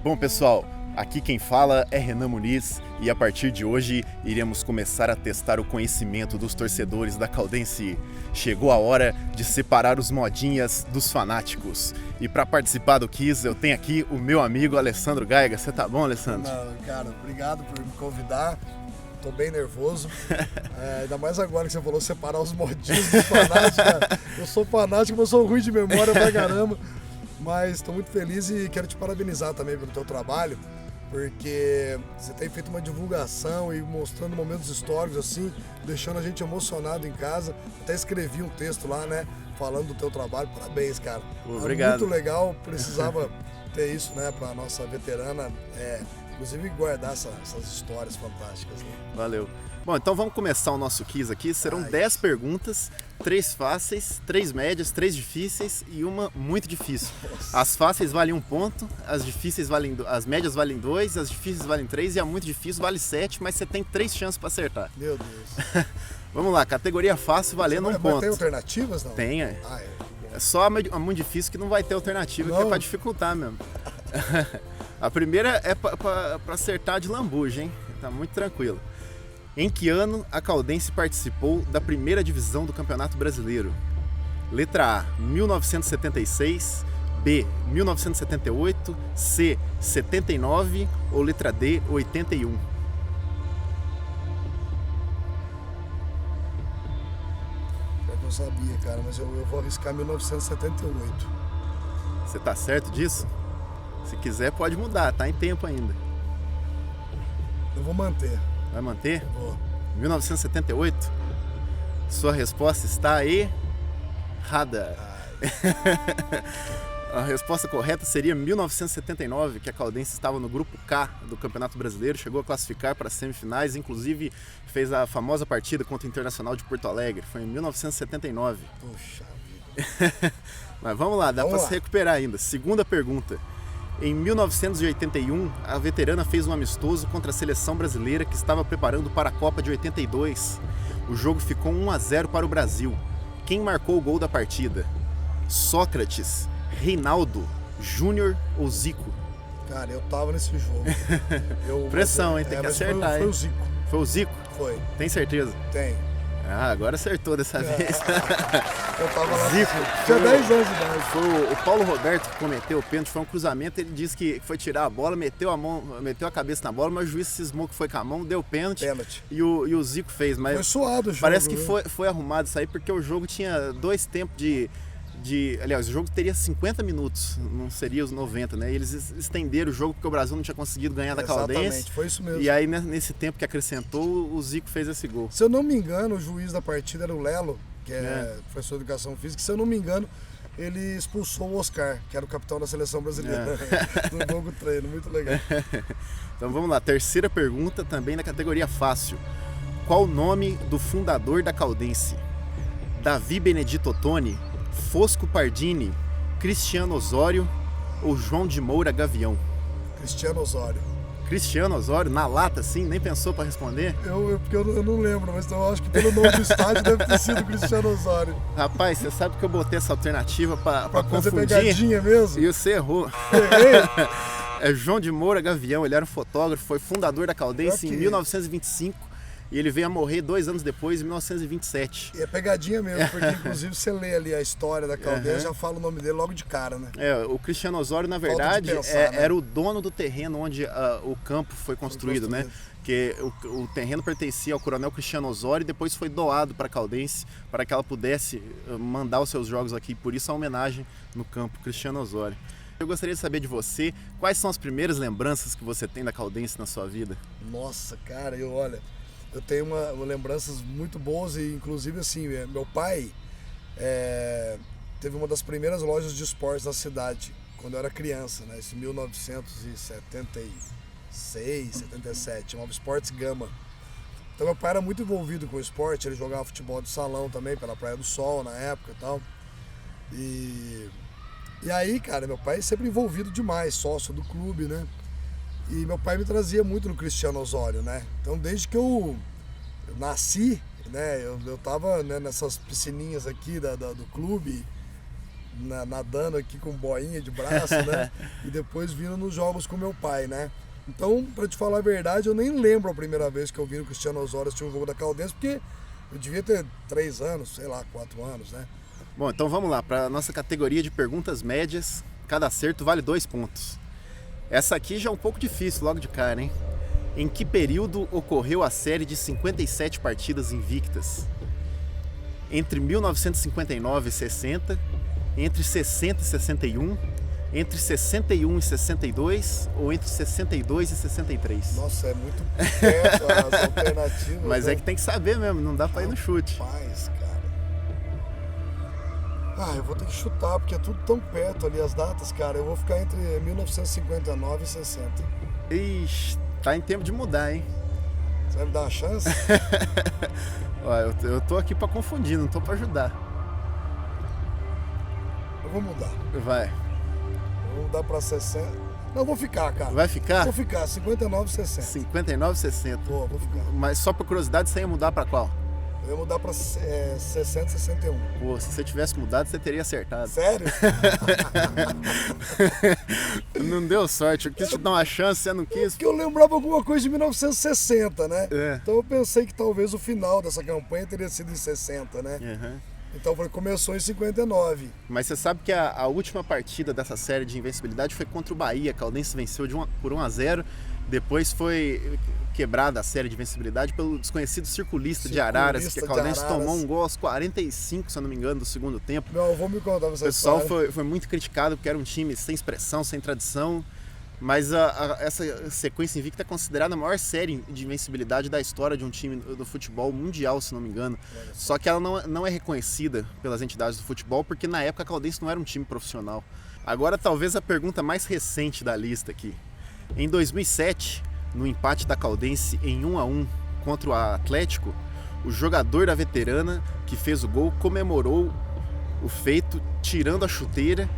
Bom, pessoal, aqui quem fala é Renan Muniz e a partir de hoje iremos começar a testar o conhecimento dos torcedores da Caldense. Chegou a hora de separar os modinhas dos fanáticos. E para participar do quiz, eu tenho aqui o meu amigo Alessandro Gaiga. Você tá bom, Alessandro? Não, cara, obrigado por me convidar. Tô bem nervoso. Ainda mais agora que você falou separar os modinhos dos fanáticos. Cara. Eu sou fanático, mas sou ruim de memória pra caramba. Mas estou muito feliz e quero te parabenizar também pelo teu trabalho, porque você tem feito uma divulgação e mostrando momentos históricos assim, deixando a gente emocionado em casa. Até escrevi um texto lá, né, falando do teu trabalho. Parabéns, cara. Obrigado. Muito legal, precisava ter isso, né, para nossa veterana, inclusive guardar essas histórias fantásticas. Né? Valeu. Bom, então vamos começar o nosso quiz aqui. Serão 10 perguntas, 3 fáceis, 3 médias, 3 difíceis e uma muito difícil. Nossa. As fáceis valem 1 ponto, as médias valem 2, as difíceis valem 3 e a muito difícil vale 7, mas você tem 3 chances para acertar. Meu Deus. Vamos lá, categoria fácil valendo 1 ponto. Tem alternativas, não? Tem, é só a muito difícil que não vai ter alternativa, não. Que é para dificultar mesmo. A primeira é para acertar de lambuja, hein? Tá muito tranquilo. Em que ano a Caldense participou da primeira divisão do Campeonato Brasileiro? Letra A, 1976, B, 1978, C, 79 ou letra D, 81? Eu sabia, cara, mas eu vou arriscar 1978. Você tá certo disso? Se quiser pode mudar, tá em tempo ainda. Eu vou manter. Vai manter? Vou. 1978? Sua resposta está errada. A resposta correta seria 1979, que a Caldense estava no grupo K do Campeonato Brasileiro, chegou a classificar para as semifinais, inclusive fez a famosa partida contra o Internacional de Porto Alegre, foi em 1979. Puxa vida. Mas vamos lá, dá para se recuperar ainda. Segunda pergunta. Em 1981, a veterana fez um amistoso contra a seleção brasileira que estava preparando para a Copa de 82. O jogo ficou 1-0 para o Brasil. Quem marcou o gol da partida? Sócrates, Reinaldo, Júnior ou Zico? Cara, eu tava nesse jogo. Pressão, hein? Tem que acertar, foi o Zico. Foi o Zico? Foi. Tem certeza? Tem. Ah, agora acertou dessa vez. Eu tava lá. Zico. Tinha 10 anos de idade. Foi o Paulo Roberto que cometeu o pênalti, foi um cruzamento, ele disse que foi tirar a bola, meteu a cabeça na bola, mas o juiz cismou que foi com a mão, deu pênalti. E o Zico fez, mas foi suado o jogo. Parece que foi arrumado isso aí, porque o jogo tinha 2 tempos aliás, o jogo teria 50 minutos, não seria os 90, né? E eles estenderam o jogo porque o Brasil não tinha conseguido ganhar da Caldense. Exatamente, foi isso mesmo. E aí, nesse tempo que acrescentou, o Zico fez esse gol. Se eu não me engano, o juiz da partida era o Lelo, que é professor de educação física. Se eu não me engano, ele expulsou o Oscar, que era o capitão da seleção brasileira, no jogo treino. Muito legal. Então vamos lá, terceira pergunta, também na categoria fácil. Qual o nome do fundador da Caldense? Davi Benedito Ottoni, Fosco Pardini, Cristiano Osório ou João de Moura Gavião? Cristiano Osório. Cristiano Osório, na lata assim, nem pensou para responder? Porque eu não lembro, mas eu acho que pelo nome do estádio deve ter sido Cristiano Osório. Rapaz, você sabe que eu botei essa alternativa para fazer confundir? Pegadinha mesmo? E você errou. Errei? É João de Moura Gavião, ele era um fotógrafo, foi fundador da Caldense em 1925. E ele veio a morrer 2 anos depois, em 1927. E é pegadinha mesmo, porque inclusive você lê ali a história da Caldense, já fala o nome dele logo de cara, né? O Cristiano Osório, na verdade, pensar, era o dono do terreno onde o campo foi construído, né? Porque o terreno pertencia ao coronel Cristiano Osório e depois foi doado para a Caldense, para que ela pudesse mandar os seus jogos aqui. Por isso a homenagem no campo, Cristiano Osório. Eu gostaria de saber de você, quais são as primeiras lembranças que você tem da Caldense na sua vida? Nossa, cara, eu tenho lembranças muito boas e inclusive assim, meu pai teve uma das primeiras lojas de esportes da cidade, quando eu era criança, né? Isso em 1976, 77, chamava Esportes Gama. Então meu pai era muito envolvido com o esporte, ele jogava futebol de salão também, pela Praia do Sol na época e tal. E aí, cara, meu pai sempre envolvido demais, sócio do clube, né? E meu pai me trazia muito no Cristiano Osório, né? Então desde que eu nasci, né? Eu tava, né, nessas piscininhas aqui do clube. nadando aqui com boinha de braço, né? E depois vindo nos jogos com meu pai, né? Então, pra te falar a verdade, eu nem lembro a primeira vez que eu vi o Cristiano Osório assistir um jogo da Caldense, porque eu devia ter 3 anos, sei lá, 4 anos, né? Bom, então vamos lá, para nossa categoria de perguntas médias, cada acerto vale 2 pontos. Essa aqui já é um pouco difícil logo de cara, hein? Em que período ocorreu a série de 57 partidas invictas? Entre 1959 e 60, entre 60 e 61, entre 61 e 62 ou entre 62 e 63? Nossa, é muito perto as alternativas. Mas né? é que tem que saber mesmo, não dá pra ir no chute. Rapaz, cara. Eu vou ter que chutar, porque é tudo tão perto ali as datas, cara. Eu vou ficar entre 1959 e 60. Ixi, tá em tempo de mudar, hein? Você vai me dar uma chance? Ó, eu tô aqui pra confundir, não tô pra ajudar. Eu vou mudar. Vai. Vou mudar pra 60. Não, vou ficar, cara. Vai ficar? Vou ficar, 59 e 60. 59, 60. Vou ficar. Mas só por curiosidade, você ia mudar pra qual? Eu ia mudar pra 60 e 61. Pô, se você tivesse mudado, você teria acertado. Sério? Não deu sorte, eu quis te dar uma chance, você não quis. Porque eu lembrava alguma coisa de 1960, né? É. Então eu pensei que talvez o final dessa campanha teria sido em 60, né? Uhum. Então começou em 59. Mas você sabe que a última partida dessa série de invencibilidade foi contra o Bahia. A Caldense venceu por 1-0. Depois foi quebrada a série de invencibilidade pelo desconhecido circulista de Araras, que a Caldense tomou um gol aos 45, se eu não me engano, do segundo tempo. Não, eu vou me contar essa história. O pessoal foi foi muito criticado porque era um time sem expressão, sem tradição. Mas essa sequência invicta é considerada a maior série de invencibilidade da história de um time do futebol mundial, se não me engano. Só que ela não é reconhecida pelas entidades do futebol, porque na época a Caldense não era um time profissional. Agora, talvez a pergunta mais recente da lista aqui. Em 2007, no empate da Caldense em 1-1 contra o Atlético, o jogador da veterana que fez o gol comemorou o feito tirando a chuteira,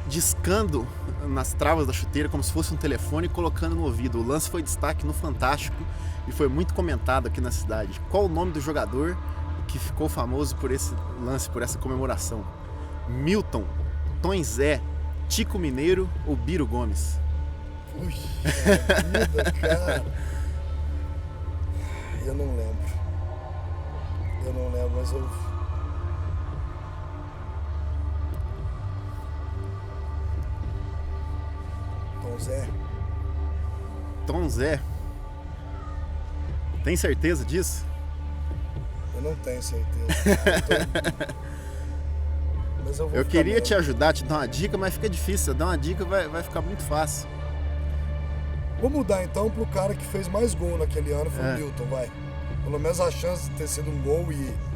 discando nas travas da chuteira como se fosse um telefone e colocando no ouvido. O lance foi destaque no Fantástico e foi muito comentado aqui na cidade. Qual o nome do jogador que ficou famoso por esse lance, por essa comemoração? Milton, Tom Zé, Tico Mineiro ou Biro Gomes? Puxa vida, cara. Eu não lembro, mas eu... Tom Zé? Tem certeza disso? Eu não tenho certeza. Mas eu queria te ajudar, te dar uma dica, mas fica difícil. Se eu dar uma dica, vai ficar muito fácil. Vou mudar então pro cara que fez mais gol naquele ano, foi o Milton, vai. Pelo menos a chance de ter sido um gol e...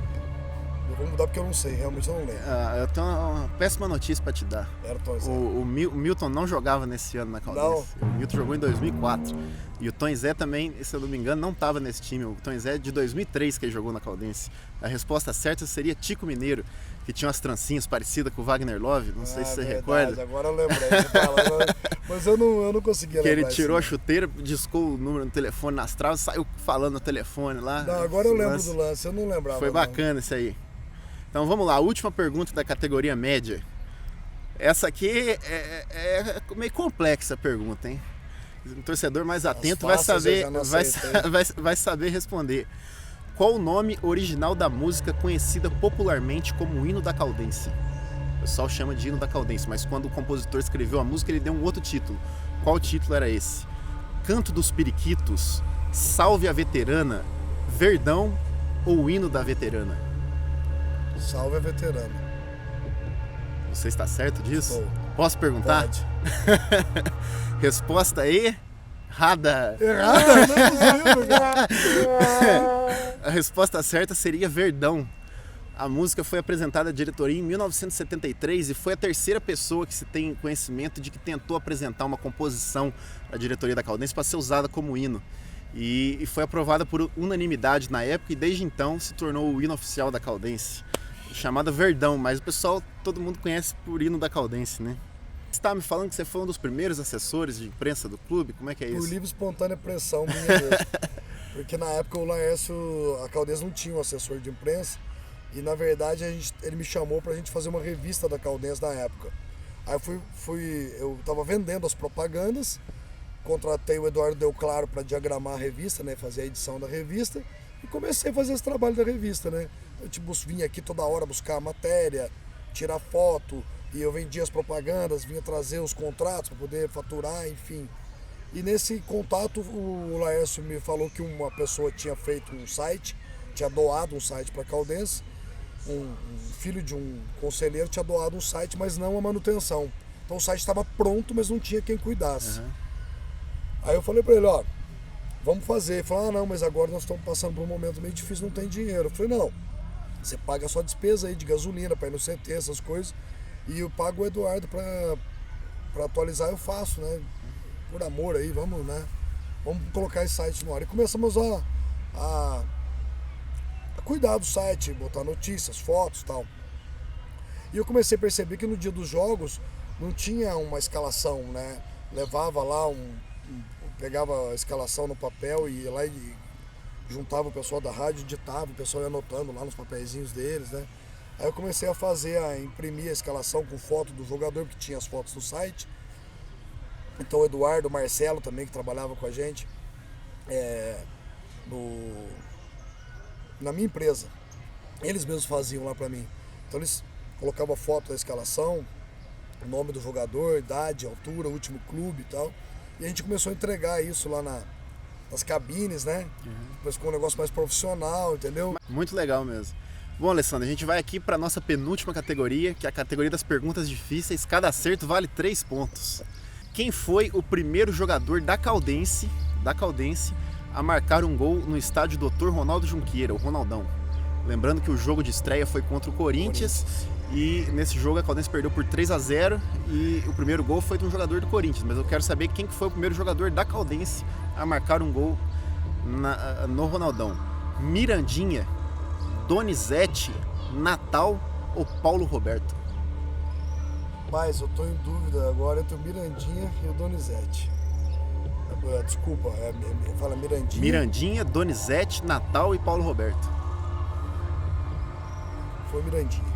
Eu vou mudar porque eu não sei, realmente eu não lembro. Eu tenho uma péssima notícia pra te dar. Era o Tom Zé. O Milton não jogava nesse ano na Caldense. O Milton jogou em 2004. E o Tom Zé também, se eu não me engano, não estava nesse time. O Tom Zé é de 2003 que ele jogou na Caldense. A resposta certa seria Tico Mineiro, que tinha umas trancinhas parecidas com o Wagner Love. Não sei se você recorda. Agora eu lembrei. Mas eu não conseguia lembrar. Que ele tirou a chuteira, discou o número no telefone nas travas, saiu falando no telefone lá. Não, agora eu lembro do lance, eu não lembrava. Foi bacana isso aí. Então vamos lá, a última pergunta da categoria média. Essa aqui é meio complexa a pergunta, hein? Um torcedor mais atento vai saber responder. Qual o nome original da música conhecida popularmente como o Hino da Caldense? O pessoal chama de Hino da Caldense, mas quando o compositor escreveu a música, ele deu um outro título. Qual título era esse? Canto dos Periquitos, Salve a Veterana, Verdão ou o Hino da Veterana? Salve a Veterana. Você está certo disso? Estou. Posso perguntar? Pode. Resposta errada. Errada? Não é possível, cara. A resposta certa seria Verdão. A música foi apresentada à diretoria em 1973 e foi a terceira pessoa que se tem conhecimento de que tentou apresentar uma composição à diretoria da Caldense para ser usada como hino. E foi aprovada por unanimidade na época e desde então se tornou o hino oficial da Caldense, chamada Verdão, mas o pessoal, todo mundo conhece por hino da Caldense, né? Você estava me falando que você foi um dos primeiros assessores de imprensa do clube, como é que é isso? Por livre e espontânea pressão minha mesmo. Porque na época o Laércio, a Caldense não tinha um assessor de imprensa E na verdade ele me chamou pra gente fazer uma revista da Caldense na época. Aí eu tava vendendo as propagandas, contratei o Eduardo Del Claro para diagramar a revista, né, fazer a edição da revista, e comecei a fazer esse trabalho da revista, né. Eu vinha aqui toda hora buscar a matéria, tirar foto, e eu vendia as propagandas, vinha trazer os contratos para poder faturar, enfim. E nesse contato o Laércio me falou que uma pessoa tinha feito um site, tinha doado um site para a Caldense, um filho de um conselheiro tinha doado um site, mas não a manutenção. Então o site estava pronto, mas não tinha quem cuidasse. Uhum. Aí eu falei para ele, ó, vamos fazer. Ele falou, não, mas agora nós estamos passando por um momento meio difícil, não tem dinheiro. Eu falei, não, você paga a sua despesa aí de gasolina para ir no CT, essas coisas, e eu pago o Eduardo para atualizar, eu faço, né? Por amor aí, vamos, né? Vamos colocar esse site no ar. E começamos a cuidar do site, botar notícias, fotos e tal. E eu comecei a perceber que no dia dos jogos não tinha uma escalação, né? Levava lá pegava a escalação no papel e ia lá e juntava o pessoal da rádio, ditava, o pessoal ia anotando lá nos papeizinhos deles, né? Aí eu comecei a imprimir a escalação com foto do jogador, que tinha as fotos no site. Então o Eduardo, o Marcelo também, que trabalhava com a gente na minha empresa, eles mesmos faziam lá pra mim. Então eles colocavam a foto da escalação, o nome do jogador, idade, altura, último clube e tal. E a gente começou a entregar isso lá nas cabines, né? Uhum. Depois ficou um negócio mais profissional, entendeu? Muito legal mesmo. Bom, Alessandro, a gente vai aqui para nossa penúltima categoria, que é a categoria das perguntas difíceis. Cada acerto vale 3 pontos. Quem foi o primeiro jogador da Caldense a marcar um gol no estádio Dr. Ronaldo Junqueira, o Ronaldão? Lembrando que o jogo de estreia foi contra o Corinthians. E nesse jogo a Caldense perdeu por 3-0 e o primeiro gol foi de um jogador do Corinthians. Mas eu quero saber quem que foi o primeiro jogador da Caldense a marcar um gol no Ronaldão. Mirandinha, Donizete, Natal ou Paulo Roberto? Mas eu tô em dúvida agora entre o Mirandinha e o Donizete. Desculpa, fala Mirandinha. Mirandinha, Donizete, Natal e Paulo Roberto. Foi Mirandinha.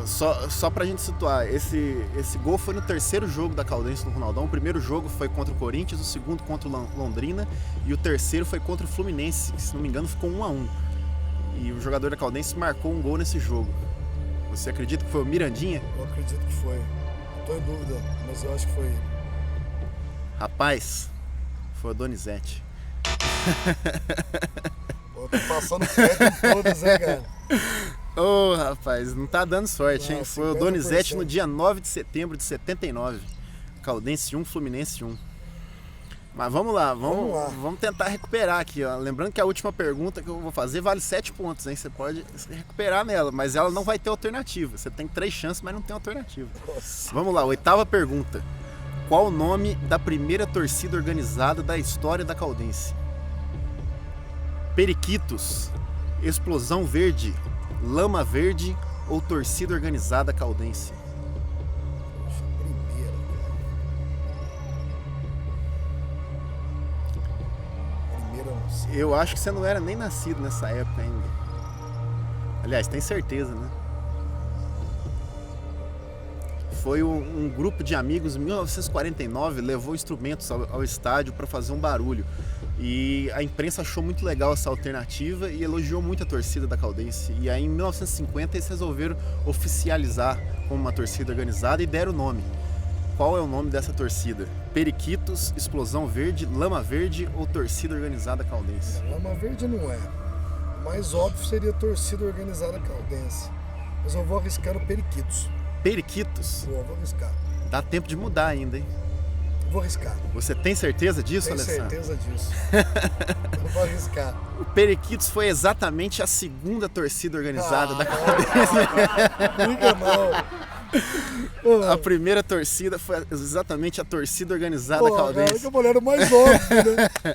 Só pra gente situar, esse gol foi no terceiro jogo da Caldense no Ronaldão. O primeiro jogo foi contra o Corinthians, o segundo contra o Londrina e o terceiro foi contra o Fluminense, que, se não me engano ficou 1-1. E o jogador da Caldense marcou um gol nesse jogo. Você acredita que foi o Mirandinha? Eu acredito que foi. Não tô em dúvida, mas eu acho que foi ele. Rapaz, foi o Donizete. Pô, tô passando perto em todas, né, cara? Ô, rapaz, não tá dando sorte, hein? Foi o Donizete no dia 9 de setembro de 79. Caldense 1, Fluminense 1. Mas vamos lá, vamos tentar recuperar aqui, ó. Lembrando que a última pergunta que eu vou fazer vale 7 pontos, hein? Você pode recuperar nela, mas ela não vai ter alternativa. Você tem 3 chances, mas não tem alternativa. Nossa. Vamos lá, 8ª pergunta. Qual o nome da primeira torcida organizada da história da Caldense? Periquitos, Explosão Verde, Lama Verde ou Torcida Organizada Caldense? Primeira não sei. Eu acho que você não era nem nascido nessa época ainda. Aliás, tem certeza, né? Foi um grupo de amigos, em 1949, levou instrumentos ao estádio para fazer um barulho. E a imprensa achou muito legal essa alternativa e elogiou muito a torcida da Caldense. E aí, em 1950, eles resolveram oficializar como uma torcida organizada e deram o nome. Qual é o nome dessa torcida? Periquitos, Explosão Verde, Lama Verde ou Torcida Organizada Caldense? Lama Verde não é. O mais óbvio seria Torcida Organizada Caldense. Mas eu vou arriscar o Periquitos. Periquitos? Vou arriscar. Dá tempo de mudar ainda, hein? Vou arriscar. Você tem certeza disso, Alessandro? Tenho certeza disso. Eu vou arriscar. O Periquitos foi exatamente a segunda torcida organizada da Caldense. Liga não. A primeira torcida foi exatamente a torcida organizada Caldense. Que mulher mais óbvio, né?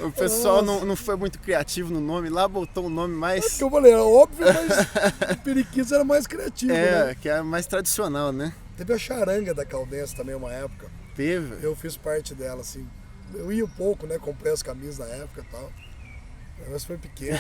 O pessoal não foi muito criativo no nome, lá botou um nome mais... que eu falei, era óbvio, mas o Periquitos era mais criativo, né? Que é mais tradicional, né? Teve a charanga da Caldense também uma época. Teve? Eu fiz parte dela, assim. Eu ia um pouco, né? Comprei as camisas na época e tal. Mas foi pequeno.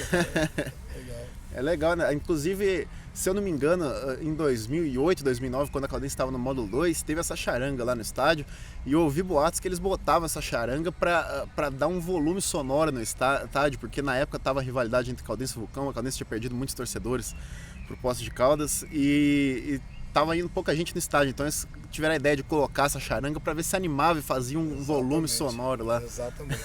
Legal. É legal, né? Inclusive, se eu não me engano, em 2008, 2009, quando a Caldense estava no módulo 2, teve essa charanga lá no estádio e eu ouvi boatos que eles botavam essa charanga para dar um volume sonoro no estádio, porque na época tava a rivalidade entre Caldense e Vulcão, a Caldense tinha perdido muitos torcedores pro Poços de Caldas e tava indo pouca gente no estádio, então eles tiveram a ideia de colocar essa charanga para ver se animava e fazia um volume sonoro lá. Exatamente.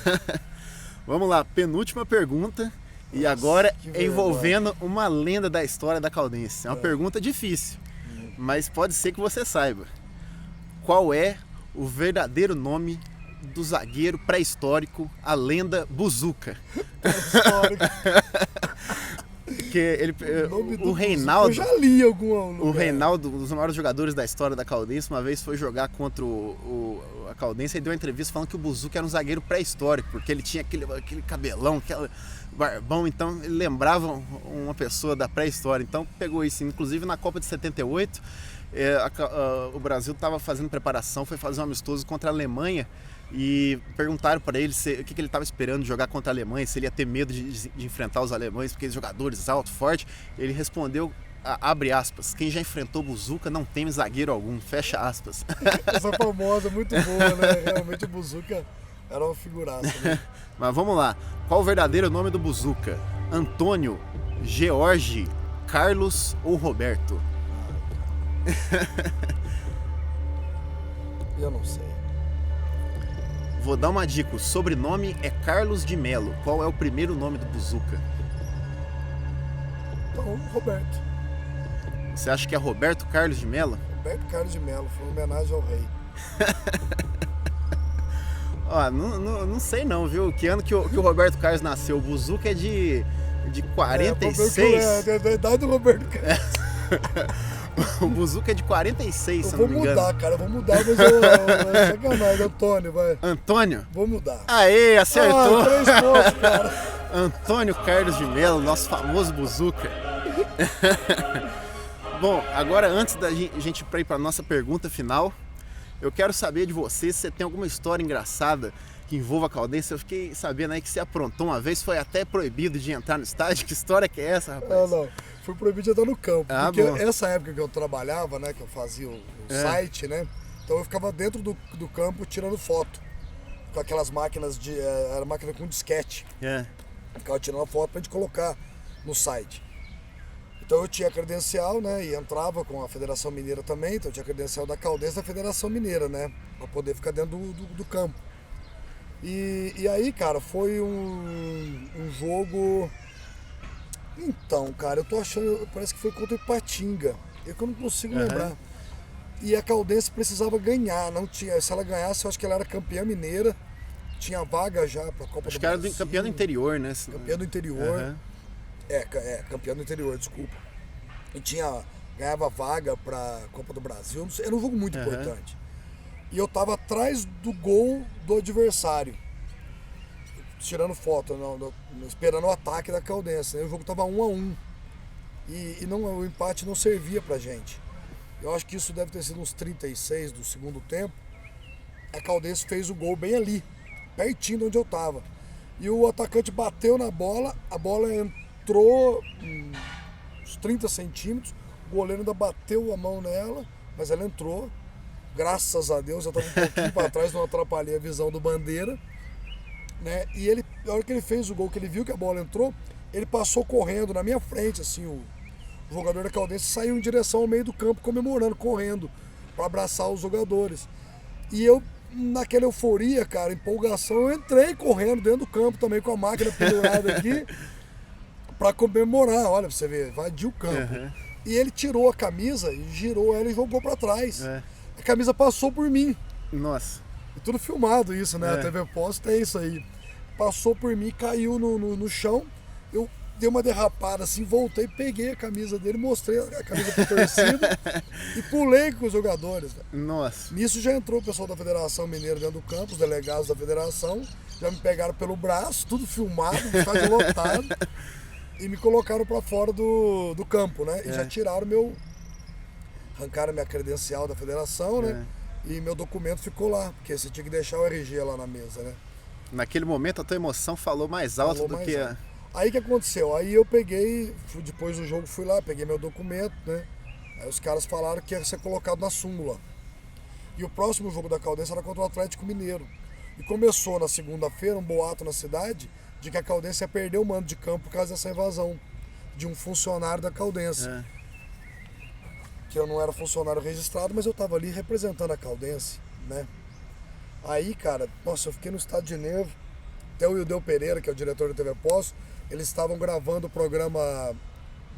Vamos lá, penúltima pergunta. E agora envolvendo uma lenda da história da Caldense. É uma pergunta difícil, mas pode ser que você saiba. Qual é o verdadeiro nome do zagueiro pré-histórico, a lenda Buzuca? Pré-histórico. Que ele, o Reinaldo, eu já li algum lugar. O Reinaldo, um dos maiores jogadores da história da Caldense, uma vez foi jogar contra a Caldense e deu uma entrevista falando que o Buzuca era um zagueiro pré-histórico, porque ele tinha aquele cabelão, aquele barbão, então ele lembrava uma pessoa da pré-história. Então pegou isso. Inclusive na Copa de 78, o Brasil estava fazendo preparação, foi fazer um amistoso contra a Alemanha e perguntaram para ele o que ele estava esperando de jogar contra a Alemanha, se ele ia ter medo de enfrentar os alemães, porque eles jogadores altos, fortes. Ele respondeu, abre aspas, quem já enfrentou Buzuca não teme zagueiro algum, fecha aspas. Essa famosa, muito boa, né? Realmente o Buzuca era uma figuraça, né? Mas vamos lá, qual o verdadeiro nome do Buzuca? Antônio, George, Carlos ou Roberto? Eu não sei. Vou dar uma dica, o sobrenome é Carlos de Melo. Qual é o primeiro nome do Buzuca? Então, Roberto. Você acha que é Roberto Carlos de Melo? Roberto Carlos de Melo, foi uma homenagem ao rei. Ó, não sei não, viu? Que ano que o Roberto Carlos nasceu? O Buzuca é de 46. É da idade do Roberto Carlos. O Buzuca é de 46, se eu não me engano. Eu vou mudar, cara. Eu vou mudar, mas é sacanagem. Antônio, vai. Antônio? Vou mudar. Aê, acertou! 3 pontos, cara. Antônio Carlos de Melo, nosso famoso Buzuca. Bom, agora antes da gente ir para a nossa pergunta final, eu quero saber de você se você tem alguma história engraçada que envolva a Caldense. Eu fiquei sabendo aí que você aprontou uma vez, foi até proibido de entrar no estádio. Que história que é essa, rapaz? Não. Fui proibido de entrar no campo. Porque bom. Essa época que eu trabalhava, né, que eu fazia o site, né, então eu ficava dentro do campo tirando foto. Com aquelas máquinas era máquina com disquete. Ficava tirando foto pra gente colocar no site. Então eu tinha credencial, né, e entrava com a Federação Mineira também, então eu tinha credencial da Caldense da Federação Mineira, né, pra poder ficar dentro do campo. E aí, cara, foi um jogo... Então, cara, eu tô achando, parece que foi contra o Ipatinga, é que eu não consigo lembrar. E a Caldense precisava ganhar, não tinha, se ela ganhasse, eu acho que ela era campeã mineira, tinha vaga já pra Copa do Brasil. Acho que era campeã do interior, né? Campeã do interior. Campeão do interior, desculpa. E ganhava vaga pra Copa do Brasil, não sei, era um jogo muito importante. E eu tava atrás do gol do adversário, tirando foto, esperando o ataque da Caldense, né? O jogo tava 1-1 e o empate não servia pra gente. Eu acho que isso deve ter sido uns 36 do segundo tempo. A Caldense fez o gol bem ali, pertinho de onde eu tava. E o atacante bateu na bola, a bola entrou uns 30 centímetros, o goleiro ainda bateu a mão nela, mas ela entrou. Graças a Deus, eu estava um pouquinho para trás, não atrapalhei a visão do Bandeira, né? E ele, na hora que ele fez o gol, que ele viu que a bola entrou, ele passou correndo na minha frente, assim, o jogador da Caldense saiu em direção ao meio do campo, comemorando, correndo, para abraçar os jogadores. E eu, naquela euforia, cara, empolgação, eu entrei correndo dentro do campo também, com a máquina pendurada aqui, para comemorar, olha, pra você ver, invadiu o campo. E ele tirou a camisa, girou ela e jogou para trás. A camisa passou por mim. Nossa. E tudo filmado isso, né? A TV Pós tem isso aí. Passou por mim, caiu no chão. Eu dei uma derrapada assim, voltei, peguei a camisa dele, mostrei a camisa pra torcida e pulei com os jogadores. Nossa. Nisso já entrou o pessoal da Federação Mineira dentro do campo, os delegados da federação. Já me pegaram pelo braço, tudo filmado, estádio lotado. E me colocaram pra fora do campo, né? E já tiraram arrancaram minha credencial da federação, né? E meu documento ficou lá, porque você tinha que deixar o RG lá na mesa, né? Naquele momento a tua emoção falou mais alto do que Aí o que aconteceu? Aí eu peguei, depois do jogo fui lá, peguei meu documento, né? Aí os caras falaram que ia ser colocado na súmula. E o próximo jogo da Caldense era contra o Atlético Mineiro. E começou na segunda-feira um boato na cidade de que a Caldense ia perder o mando de campo por causa dessa invasão de um funcionário da Caldense. Que eu não era funcionário registrado, mas eu tava ali representando a Caldense, né? Aí, cara, nossa, eu fiquei no estado de nervo. Até o Ildeu Pereira, que é o diretor da TV Poço, eles estavam gravando o programa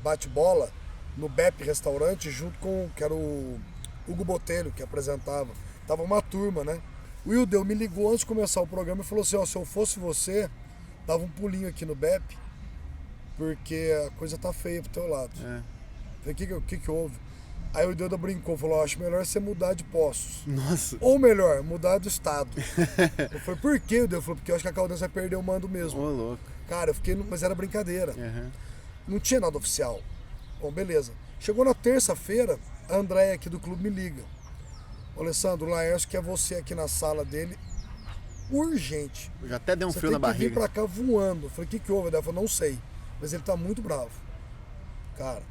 Bate-Bola no BEP Restaurante, junto com, que era o Hugo Botelho, que apresentava. Tava uma turma, né? O Ildeu me ligou antes de começar o programa e falou assim, ó, se eu fosse você, dava um pulinho aqui no BEP, porque a coisa tá feia pro teu lado. Falei, o que houve? Aí o Ildeu brincou, falou, acho melhor você mudar de Poços. Nossa. Ou melhor, mudar do estado. Eu falei, por quê? O Ildeu falou, porque eu acho que a Caldense vai perder o mando mesmo. Ô, louco. Cara, eu fiquei, mas era brincadeira. Não tinha nada oficial. Bom, beleza. Chegou na terça-feira, a Andréia aqui do clube me liga. Ô, Alessandro, o Laércio quer você aqui na sala dele, urgente. Já até deu um Você frio na tem que vir barriga. pra cá voando. Eu falei, o que houve? Ela falou, não sei, mas ele tá muito bravo. Cara,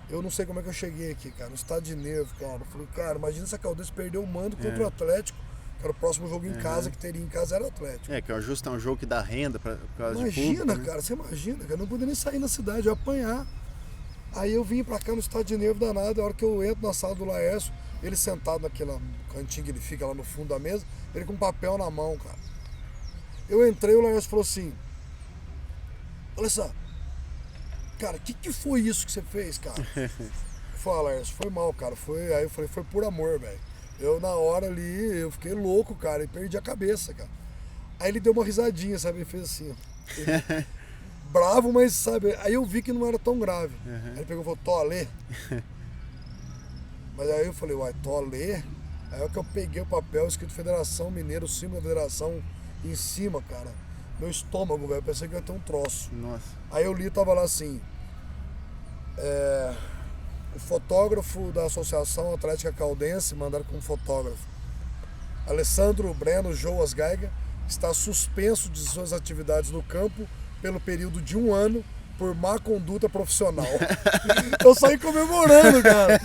eu não sei como é que eu cheguei aqui, cara, no estado de nervo, cara. Eu falei, cara, imagina se a Caldense perdeu o mando contra o Atlético, que era o próximo jogo em casa que teria em casa era o Atlético. Que o Justo é um jogo que dá renda por causa de Imagina, público, né? cara, você imagina, cara, eu não podia nem sair na cidade, eu ia apanhar. Aí eu vim pra cá no estado de nervo danado, a hora que eu entro na sala do Laércio, ele sentado naquela cantinho que ele fica lá no fundo da mesa, ele com papel na mão, cara. Eu entrei, o Laércio falou assim, olha só, cara, o que foi isso que você fez, cara? Eu falei, Laércio, foi mal, cara, aí eu falei, foi por amor, velho. Eu na hora ali, eu fiquei louco, cara, e perdi a cabeça, cara. Aí ele deu uma risadinha, sabe, ele fez assim, ó. Ele, bravo, mas sabe, aí eu vi que não era tão grave. Aí ele pegou e falou, Tolê. Mas aí eu falei, uai, Tolê? Aí é que eu peguei o papel escrito Federação Mineira, o símbolo da federação em cima, cara. Meu estômago, velho, pensei que ia ter um troço. Nossa. Aí eu li, tava lá assim, o fotógrafo da Associação Atlética Caldense, mandaram como fotógrafo, Alessandro Breno Joas Geiger, está suspenso de suas atividades no campo pelo período de 1 ano por má conduta profissional. Eu saí comemorando, cara.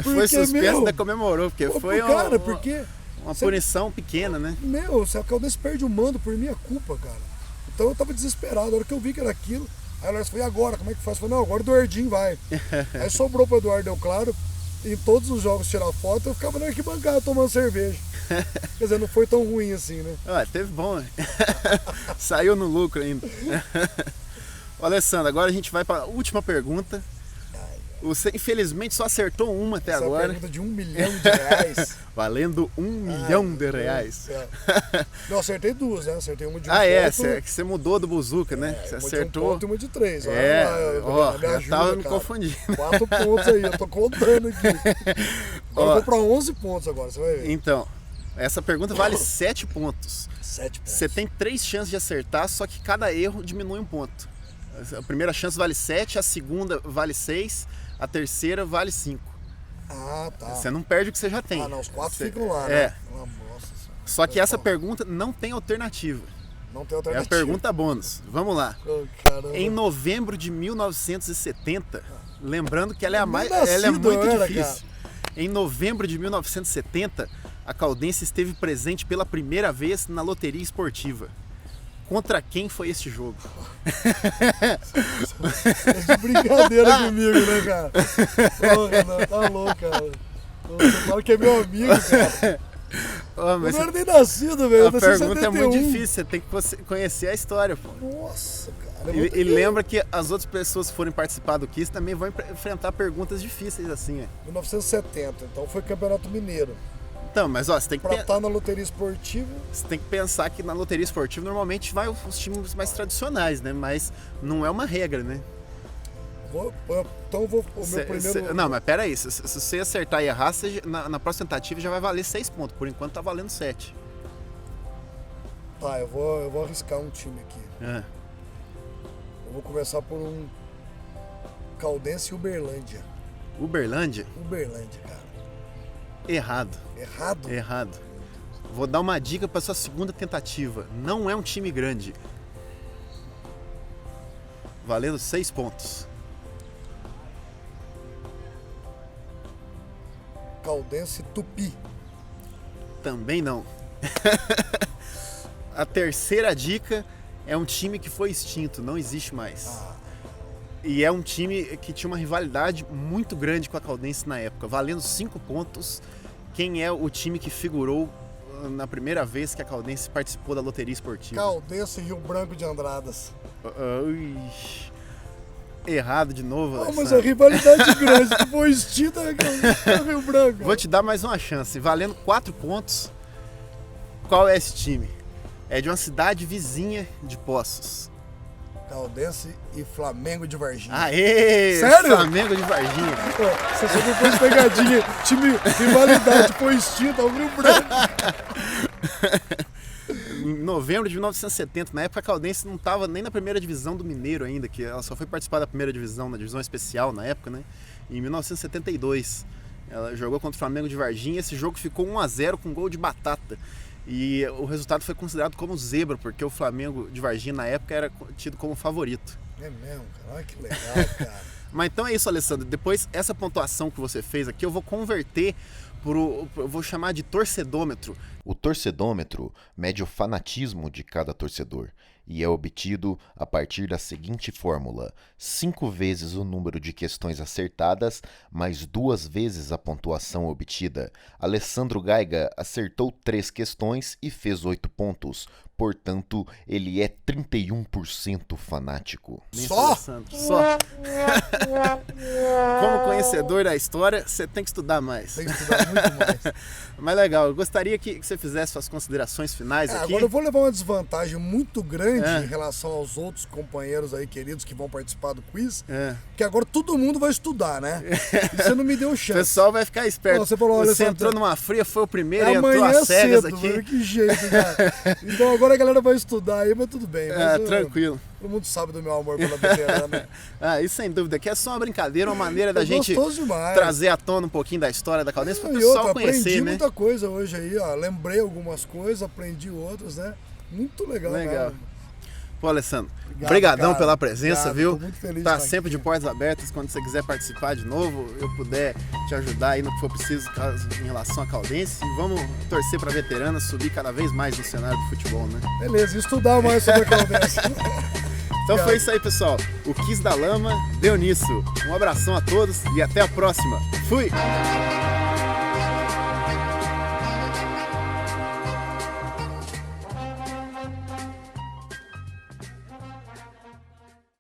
Foi suspenso, ainda comemorou, porque foi uma punição pequena, né? Se a Caldense perde o mando por minha culpa, cara. Então eu tava desesperado. A hora que eu vi que era aquilo, aí ela falou, e agora? Como é que faz? Eu falei, não, agora o Eduardinho vai. Aí sobrou pro Eduardo, deu claro. Em todos os jogos tirar foto, eu ficava na arquibancada tomando cerveja. Quer dizer, não foi tão ruim assim, né? Teve bom, né? Saiu no lucro ainda. Ô, Alessandro, agora a gente vai para a última pergunta. Você infelizmente só acertou uma até agora. Essa pergunta de R$1 milhão. Valendo R$1 milhão. Não, acertei duas, né? Acertei uma de um ponto. Que você mudou do Buzuca, né? Você acertou. Uma de 1 ponto e uma de 3. Eu tava me confundindo. 4 pontos aí, eu tô contando aqui. Agora eu vou pra 11 pontos agora, você vai ver. Então, essa pergunta vale 7 pontos. 7 pontos. Você tem 3 chances de acertar, só que cada erro diminui 1 ponto. A primeira chance vale 7, a segunda vale 6, a terceira vale 5. Ah, tá. Você não perde o que você já tem. Não, os 4 ficam lá, né? Nossa, só que essa pergunta não tem alternativa. Não tem alternativa. É a pergunta bônus. Vamos lá. Caramba. Em novembro de 1970, lembrando que ela é muito difícil. Cara. Em novembro de 1970, a Caldense esteve presente pela primeira vez na loteria esportiva. Contra quem foi este jogo? É de brincadeira comigo, né, cara? Porra, não, tá louco, cara. Você fala que é meu amigo, cara. Eu não era nem nascido, velho. A pergunta é muito difícil, você tem que conhecer a história, pô. Nossa, cara. E lembra que as outras pessoas que forem participar do Kiss também vão enfrentar perguntas difíceis assim, 1970, então foi Campeonato Mineiro. Então, mas você tem que... Pra estar na loteria esportiva... Você tem que pensar que na loteria esportiva normalmente vai os times mais tradicionais, né? Mas não é uma regra, né? Então eu vou... meu primeiro... Não, mas pera aí. Se você acertar e errar, na próxima tentativa já vai valer 6 pontos. Por enquanto tá valendo 7. Tá, eu vou arriscar um time aqui. Eu vou começar por um Caldense e Uberlândia. Uberlândia, cara. Errado. Errado? Vou dar uma dica para sua segunda tentativa. Não é um time grande. valendo 6 pontos. Caldense Tupi. Também não. A terceira dica é um time que foi extinto, não existe mais. E é um time que tinha uma rivalidade muito grande com a Caldense na época, valendo 5 pontos. Quem é o time que figurou na primeira vez que a Caldense participou da loteria esportiva? Caldense Rio Branco de Andradas. Errado de novo. Mas a rivalidade grande que foi extinta é Rio Branco. Vou te dar mais uma chance, valendo 4 pontos. Qual é esse time? É de uma cidade vizinha de Poços. Caldense e Flamengo de Varginha. Aê! Sério? Flamengo de Varginha. Você só depois pegadinha. Time, rivalidade foi extinta, o Rio Branco. Em novembro de 1970, na época a Caldense não estava nem na primeira divisão do Mineiro ainda, que ela só foi participar da primeira divisão, na divisão especial na época, né? Em 1972, ela jogou contra o Flamengo de Varginha. Esse jogo ficou 1-0 com gol de Batata. E o resultado foi considerado como zebra, porque o Flamengo de Varginha na época era tido como favorito. É mesmo, cara. Olha que legal, cara. Mas então é isso, Alessandro. Depois, essa pontuação que você fez aqui, eu vou converter eu vou chamar de torcedômetro. O torcedômetro mede o fanatismo de cada torcedor e é obtido a partir da seguinte fórmula: 5 vezes o número de questões acertadas, mais 2 vezes a pontuação obtida. Alessandro Gaiga acertou 3 questões e fez 8 pontos. Portanto, ele é 31% fanático. Só? Só. Como conhecedor da história, você tem que estudar mais. Tem que estudar muito mais. Mas legal, eu gostaria que você fizesse suas considerações finais aqui. Agora eu vou levar uma desvantagem muito grande em relação aos outros companheiros aí queridos que vão participar do quiz, que agora todo mundo vai estudar, né? E você não me deu O chance. pessoal vai ficar esperto. Não, você falou, olha, você entrou numa fria, foi o primeiro, amanhã entrou às cegas cedo, aqui. velho, que jeito, cara. Então agora a galera vai estudar aí, mas tudo bem. Mas tranquilo. Todo mundo sabe do meu amor pela veterana. Isso sem dúvida, aqui é só uma brincadeira, uma maneira da É gente demais. trazer à tona um pouquinho da história da Caldense para o E pessoal outra, conhecer, aprendi né? muita coisa hoje aí, ó. Lembrei algumas coisas, aprendi outras, né? Muito legal. Legal. Mesmo. Pô, Alessandro, Obrigado, obrigadão cara. pela presença, Obrigado, viu? tô muito feliz Tá de estar sempre aqui. de portas abertas. Quando você quiser participar de novo, eu puder te ajudar aí no que for preciso em relação à Caldense. E vamos torcer para veteranas subir cada vez mais no cenário do futebol, né? Beleza, estudar mais sobre a Caldense. Então foi isso aí, pessoal. O Quiz da Lama deu nisso. Um abração a todos e até a próxima. Fui!